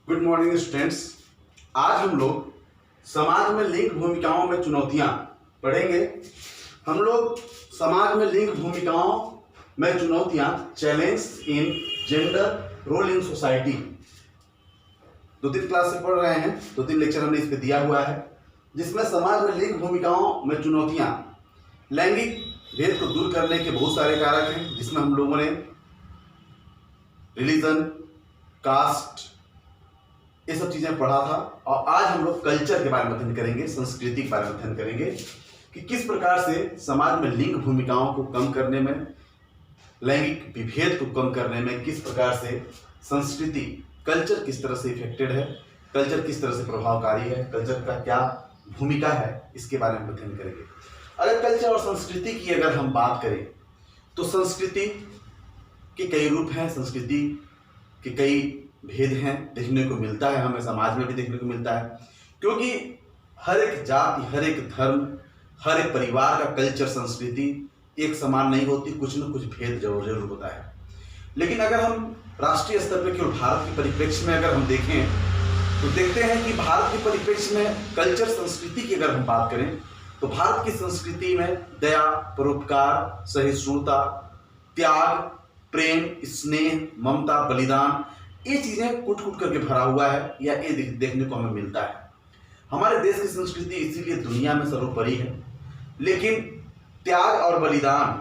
Good morning students. आज हम लोग समाज में लिंग भूमिकाओं में चुनौतियां पढ़ेंगे। हम लोग समाज में लिंग भूमिकाओं में चुनौतियां, challenge in gender role in society, 2-3 class से पढ़ रहे हैं। 2-3 लेक्चर हमने इस पे दिया हुआ है, जिसमें समाज में लिंग भूमिकाओं में चुनौतियां, लैंगिक भेद को दूर करने के बहुत सारे कारक हैं, जिसमें हम लोगों ने रिलीजन, कास्ट, ये सब चीजें पढ़ा था। और आज हम लोग कल्चर के बारे में अध्ययन करेंगे, संस्कृति के बारे में अध्ययन करेंगे कि किस प्रकार से समाज में लिंग भूमिकाओं को कम करने में, लैंगिक विभेद को कम करने में किस प्रकार से संस्कृति, कल्चर किस तरह से इफेक्टेड है, कल्चर किस तरह से प्रभावकारी है, कल्चर का क्या भूमिका है, इसके बारे में अध्ययन करेंगे। अगर कल्चर और संस्कृति की अगर हम बात करें तो संस्कृति के कई रूप हैं, संस्कृति के कई भेद हैं, देखने को मिलता है, हमें समाज में भी देखने को मिलता है, क्योंकि हर एक जाति, हर एक धर्म, हर एक परिवार का कल्चर, संस्कृति एक समान नहीं होती, कुछ न कुछ भेद जरूर होता है। लेकिन अगर हम राष्ट्रीय स्तर पर केवल भारत के परिप्रेक्ष्य में अगर हम देखें तो देखते हैं कि भारत के परिप्रेक्ष्य में कल्चर, संस्कृति की अगर हम बात करें तो भारत की संस्कृति में दया, परोपकार, सहिष्णुता, त्याग, प्रेम, स्नेह, ममता, बलिदान, ये चीजें कुट कुट करके भरा हुआ है, या ये देखने को हमें मिलता है। हमारे देश की संस्कृति इसीलिए दुनिया में सर्वोपरि है। लेकिन त्याग और बलिदान,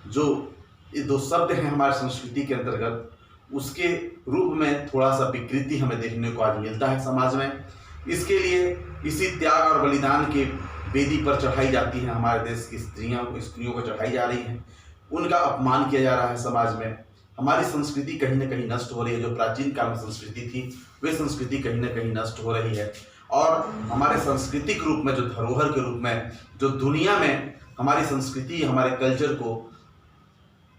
जो ये दो शब्द हैं हमारी संस्कृति के अंतर्गत, उसके रूप में थोड़ा सा विकृति हमें देखने को आज मिलता है समाज में। इसके लिए इसी त्याग और बलिदान के वेदी पर चढ़ाई जाती है हमारे देश की स्त्रियों को चढ़ाई जा रही हैं, उनका अपमान किया जा रहा है समाज में। हमारी संस्कृति कहीं ना कहीं नष्ट हो रही है। जो प्राचीन काल में संस्कृति थी, वे संस्कृति कहीं ना कहीं नष्ट हो रही है। और हमारे सांस्कृतिक रूप में, जो धरोहर के रूप में, जो दुनिया में हमारी संस्कृति, हमारे कल्चर को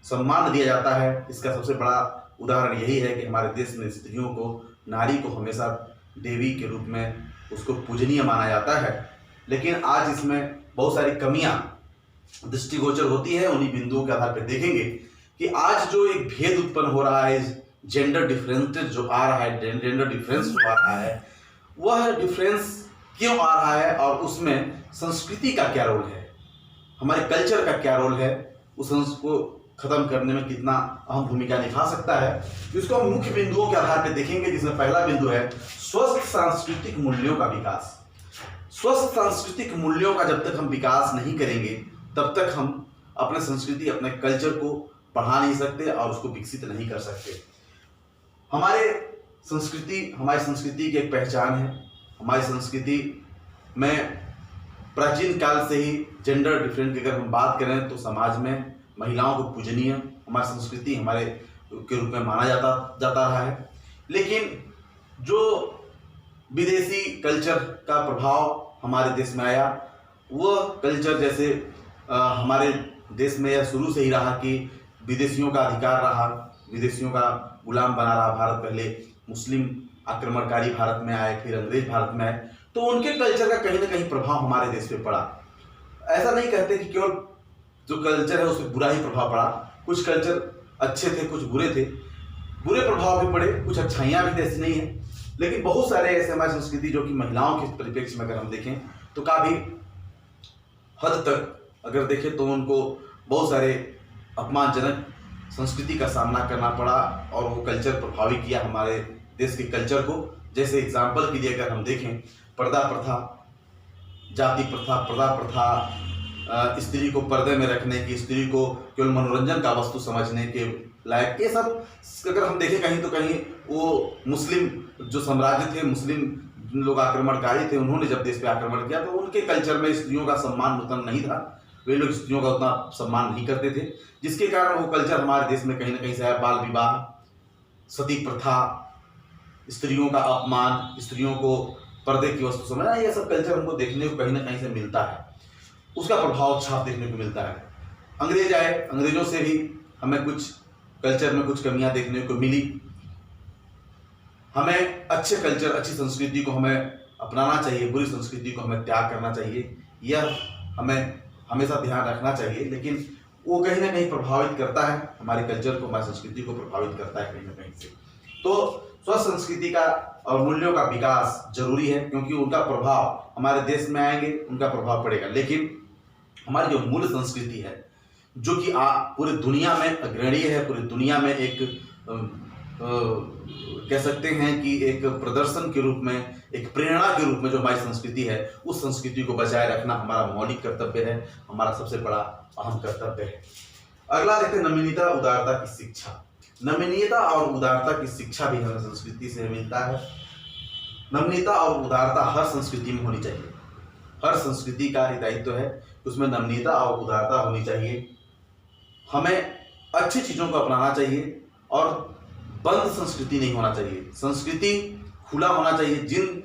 सम्मान दिया जाता है, इसका सबसे बड़ा उदाहरण यही है कि हमारे देश में स्त्रियों को, नारी को हमेशा देवी के रूप में उसको पूजनीय माना जाता है। लेकिन आज इसमें बहुत सारी कमियां दृष्टिगोचर होती है। उन्हीं बिंदुओं के आधार पर देखेंगे कि आज जो एक भेद उत्पन्न हो रहा है, जेंडर डिफरेंस जो आ रहा है, जेंडर डिफरेंस जो आ रहा है, वह डिफरेंस क्यों आ रहा है और उसमें संस्कृति का क्या रोल है, हमारे कल्चर का क्या रोल है, उसको खत्म करने में कितना अहम भूमिका निभा सकता है, इसको हम मुख्य बिंदुओं के आधार पर देखेंगे। जिसमें पहला बिंदु है स्वस्थ सांस्कृतिक मूल्यों का विकास। स्वस्थ सांस्कृतिक मूल्यों का जब तक हम विकास नहीं करेंगे, तब तक हम अपने संस्कृति, अपने कल्चर को बढ़ा नहीं सकते और उसको विकसित नहीं कर सकते। हमारी संस्कृति की एक पहचान है। हमारी संस्कृति में प्राचीन काल से ही जेंडर डिफरेंस की अगर हम बात करें तो समाज में महिलाओं को पूजनीय हमारी संस्कृति हमारे के रूप में माना जाता रहा है। लेकिन जो विदेशी कल्चर का प्रभाव हमारे देश में आया, वह कल्चर जैसे हमारे देश में यह शुरू से ही रहा कि विदेशियों का अधिकार रहा, विदेशियों का गुलाम बना रहा भारत। पहले मुस्लिम आक्रमणकारी भारत में आए, फिर अंग्रेज भारत में आए, तो उनके कल्चर का कहीं ना कहीं प्रभाव हमारे देश पे पड़ा। ऐसा नहीं कहते कि केवल जो कल्चर है उस पर बुरा ही प्रभाव पड़ा, कुछ कल्चर अच्छे थे, कुछ बुरे थे, बुरे प्रभाव भी पड़े, कुछ अच्छाइयाँ भी ऐसी नहीं है। लेकिन बहुत सारे ऐसे हमारी संस्कृति जो कि महिलाओं के परिप्रेक्ष्य में अगर हम देखें तो काफ़ी हद तक अगर देखें तो उनको बहुत सारे अपमानजनक संस्कृति का सामना करना पड़ा और वो कल्चर प्रभावित किया हमारे देश के कल्चर को। जैसे एग्जाम्पल के लिए अगर हम देखें, पर्दा प्रथा, जाति प्रथा, पर्दा प्रथा, स्त्री को पर्दे में रखने की, स्त्री को केवल मनोरंजन का वस्तु समझने के लायक, ये सब अगर हम देखें कहीं तो कहीं वो मुस्लिम जो साम्राज्य थे, मुस्लिम लोग आक्रमणकारी थे, उन्होंने जब देश पे आक्रमण किया तो उनके कल्चर में स्त्रियों का सम्मान उतना नहीं था, वे लोग स्त्रियों का उतना सम्मान नहीं करते थे, जिसके कारण वो कल्चर हमारे देश में कहीं ना कहीं से आया। बाल विवाह, सती प्रथा, स्त्रियों का अपमान, स्त्रियों को पर्दे की वस्तु समझना, ये सब कल्चर हमको देखने को कहीं ना कहीं से मिलता है, उसका प्रभाव छाप देखने को मिलता है। अंग्रेज आए, अंग्रेजों से भी हमें कुछ कल्चर में कुछ कमियां देखने को मिली। हमें अच्छे कल्चर, अच्छी संस्कृति को हमें अपनाना चाहिए, बुरी संस्कृति को हमें त्याग करना चाहिए, यह हमें हमेशा ध्यान रखना चाहिए। लेकिन वो कहीं ना कहीं प्रभावित करता है हमारे कल्चर को, हमारी संस्कृति को प्रभावित करता है कहीं ना कहीं से। तो स्वस्थ संस्कृति का और मूल्यों का विकास जरूरी है, क्योंकि उनका प्रभाव हमारे देश में आएंगे, उनका प्रभाव पड़ेगा। लेकिन हमारी जो मूल संस्कृति है, जो कि पूरी दुनिया में अग्रणी है, पूरी दुनिया में एक कह सकते हैं कि एक प्रदर्शन के रूप में, एक प्रेरणा के रूप में जो हमारी संस्कृति है, उस संस्कृति को बचाए रखना हमारा मौलिक कर्तव्य है, हमारा सबसे बड़ा अहम कर्तव्य है। अगला देखते हैं नमनीयता उदारता की शिक्षा। नमनीयता और उदारता की शिक्षा भी हमें संस्कृति से मिलता है। नमनीयता और उदारता हर संस्कृति में होनी चाहिए। हर संस्कृति का दायित्व है उसमें नमनीयता और उदारता होनी चाहिए। हमें अच्छी चीज़ों को अपनाना चाहिए और बंद संस्कृति नहीं होना चाहिए। संस्कृति खुला होना चाहिए। जिन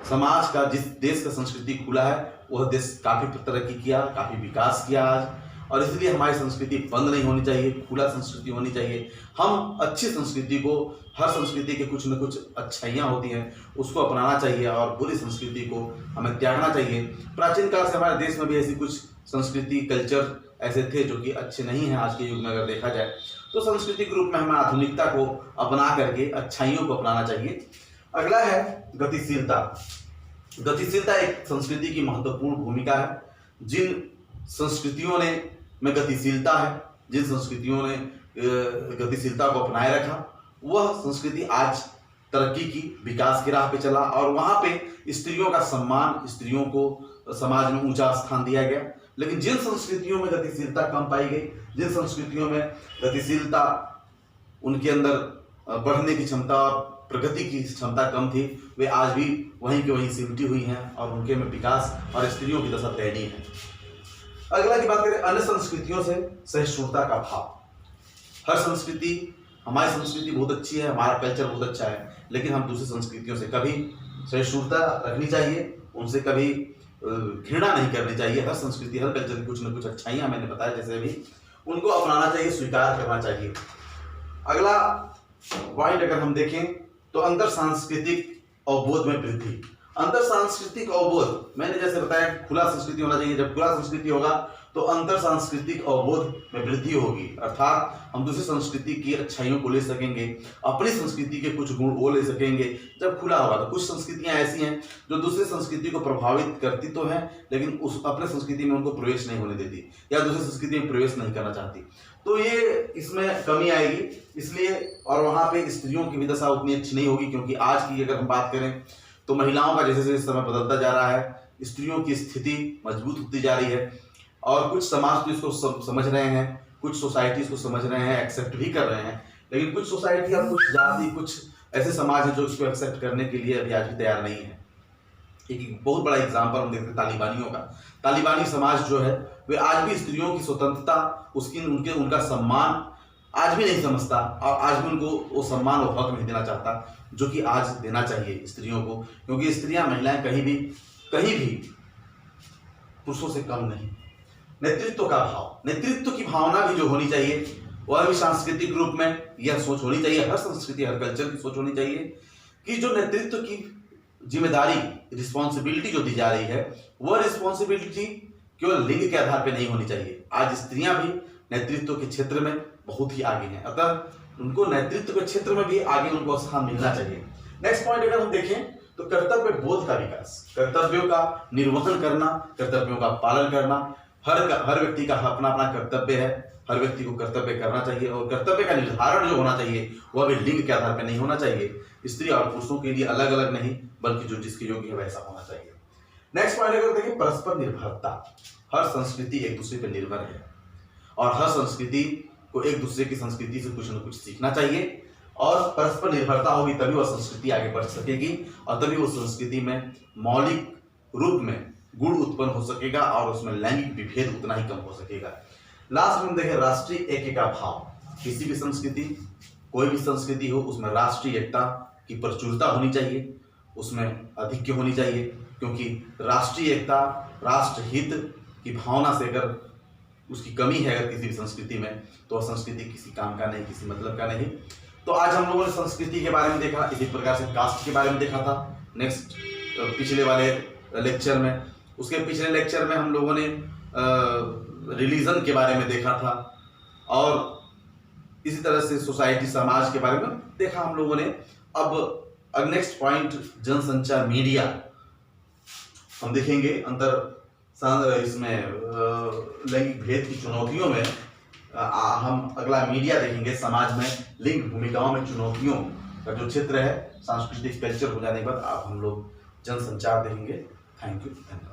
समाज का, जिस देश का संस्कृति खुला है, वह देश काफ़ी तरक्की किया, काफ़ी विकास किया आज। और इसलिए हमारी संस्कृति बंद नहीं होनी चाहिए, खुला संस्कृति होनी चाहिए। हम अच्छी संस्कृति को, हर संस्कृति के कुछ न कुछ अच्छाइयाँ होती हैं, उसको अपनाना चाहिए और बुरी संस्कृति को हमें त्यागना चाहिए। प्राचीन काल से हमारे देश में भी ऐसी कुछ संस्कृति, कल्चर ऐसे थे जो कि अच्छे नहीं हैं आज के युग में अगर देखा जाए तो। सांस्कृतिक रूप में हमें आधुनिकता को अपना करके अच्छाइयों को अपनाना चाहिए। अगला है गतिशीलता। गतिशीलता एक संस्कृति की महत्वपूर्ण भूमिका है। जिन संस्कृतियों में गतिशीलता है, जिन संस्कृतियों ने गतिशीलता को अपनाए रखा, वह संस्कृति आज तरक्की की, विकास की राह पे चला और वहाँ पे स्त्रियों का सम्मान, स्त्रियों को समाज में ऊंचा स्थान दिया गया। लेकिन जिन संस्कृतियों में गतिशीलता कम पाई गई, जिन संस्कृतियों में गतिशीलता, उनके अंदर बढ़ने की क्षमता, प्रगति की क्षमता कम थी, वे आज भी वहीं के वहीं सिमटी हुई हैं और उनके में विकास और स्त्रियों की दशा दयनीय है। अगला की बात करें अन्य संस्कृतियों से सहिष्णुता का भाव। हर संस्कृति, हमारी संस्कृति बहुत अच्छी है, हमारा कल्चर बहुत अच्छा है, लेकिन हम दूसरी संस्कृतियों से कभी सहिष्णुता रखनी चाहिए, उनसे कभी घृणा नहीं करनी चाहिए। हर संस्कृति, हर कल्चर की कुछ न कुछ अच्छाइयाँ मैंने बताया जैसे भी, उनको अपनाना चाहिए, स्वीकार करना चाहिए। अगला पॉइंट अगर हम देखें तो अंतर सांस्कृतिक अवबोध में वृद्धि। अंतर सांस्कृतिक अवबोध, मैंने जैसे बताया खुला संस्कृति होना चाहिए। जब खुला संस्कृति होगा तो अंतर सांस्कृतिक अवबोध में वृद्धि होगी, अर्थात हम दूसरी संस्कृति की अच्छाइयों को ले सकेंगे, अपनी संस्कृति के कुछ गुण वो ले सकेंगे जब खुला होगा। तो कुछ संस्कृतियां ऐसी हैं जो दूसरी संस्कृति को प्रभावित करती तो हैं, लेकिन उस अपने संस्कृति में उनको प्रवेश नहीं होने देती या दूसरी संस्कृति में प्रवेश नहीं करना चाहती, तो ये इसमें कमी आएगी। इसलिए और वहाँ पे स्त्रियों की भी दशा उतनी अच्छी नहीं होगी, क्योंकि आज की अगर हम बात करें तो महिलाओं का जैसे जैसे समय बदलता जा रहा है, स्त्रियों की स्थिति मजबूत होती जा रही है और कुछ समाज तो इसको समझ रहे हैं, कुछ सोसाइटी इसको समझ रहे हैं, एक्सेप्ट भी कर रहे हैं, लेकिन कुछ सोसाइटी और कुछ जाति, कुछ ऐसे समाज है जो इसको एक्सेप्ट करने के लिए अभी आज भी तैयार नहीं है। एक बहुत बड़ा एग्जाम्पल हम देखते हैं तालिबानियों का। तालिबानी समाज जो है वे आज भी स्त्रियों की स्वतंत्रता, उनका सम्मान आज भी नहीं समझता और आज भी उनको वो सम्मान और हक नहीं देना चाहता जो कि आज देना चाहिए स्त्रियों को, क्योंकि स्त्रियां, महिलाएं कहीं भी पुरुषों से कम नहीं। नेतृत्व का भाव, नेतृत्व की भावना भी जो होनी चाहिए वह भी सांस्कृतिक रूप में यह सोच होनी चाहिए। हर संस्कृति, हर कल्चर की सोच होनी चाहिए कि जो नेतृत्व की जिम्मेदारी, रिस्पॉन्सिबिलिटी जो दी जा रही है, वह रिस्पॉन्सिबिलिटी केवल लिंग के आधार पर नहीं होनी चाहिए। आज स्त्रियां भी नेतृत्व के क्षेत्र में बहुत ही आगे हैं, अतः उनको नेतृत्व के क्षेत्र में भी आगे उनको स्थान मिलना चाहिए। नेक्स्ट पॉइंट अगर हम देखें तो कर्तव्य बोध का विकास, कर्तव्यों का निर्वहन करना, कर्तव्यों का पालन करना। हर व्यक्ति का अपना अपना कर्तव्य है, हर व्यक्ति को कर्तव्य करना चाहिए और कर्तव्य का निर्धारण जो होना चाहिए वह भी लिंग के आधार पर नहीं होना चाहिए। स्त्री और पुरुषों के लिए अलग अलग नहीं, बल्कि जो जिसके योग्य है वैसा होना चाहिए। नेक्स्ट पॉइंट अगर देखें परस्पर निर्भरता। हर संस्कृति एक दूसरे पर निर्भर है और हर संस्कृति को एक दूसरे की संस्कृति से कुछ न कुछ सीखना चाहिए और परस्पर निर्भरता होगी तभी वह संस्कृति आगे बढ़ सकेगी और तभी उस संस्कृति में मौलिक रूप में गुण उत्पन्न हो सकेगा और उसमें लैंगिक विभेद उतना ही कम हो सकेगा। लास्ट में हम देखें राष्ट्रीय ऐक्य का भाव। किसी भी संस्कृति, कोई भी संस्कृति हो, उसमें राष्ट्रीय एकता की प्रचुरता होनी चाहिए, उसमें अधिक्य होनी चाहिए, क्योंकि राष्ट्रीय एकता, राष्ट्र हित की भावना से अगर उसकी कमी है अगर किसी भी संस्कृति में, तो वह संस्कृति किसी काम का नहीं, किसी मतलब का नहीं। तो आज हम लोगों ने संस्कृति के बारे में देखा, इसी प्रकार से कास्ट के बारे में देखा था नेक्स्ट पिछले वाले लेक्चर में। उसके पिछले लेक्चर में हम लोगों ने रिलीजन के बारे में देखा था और इसी तरह से सोसाइटी समाज के बारे में देखा हम लोगों ने। अब नेक्स्ट पॉइंट जनसंचार मीडिया हम देखेंगे। इसमें लैंगिक भेद की चुनौतियों में हम अगला मीडिया देखेंगे। समाज में लिंग भूमिकाओं में चुनौतियों का जो क्षेत्र है सांस्कृतिक कल्चर हो जाने के बाद आप हम लोग जनसंचार देखेंगे। Thank you.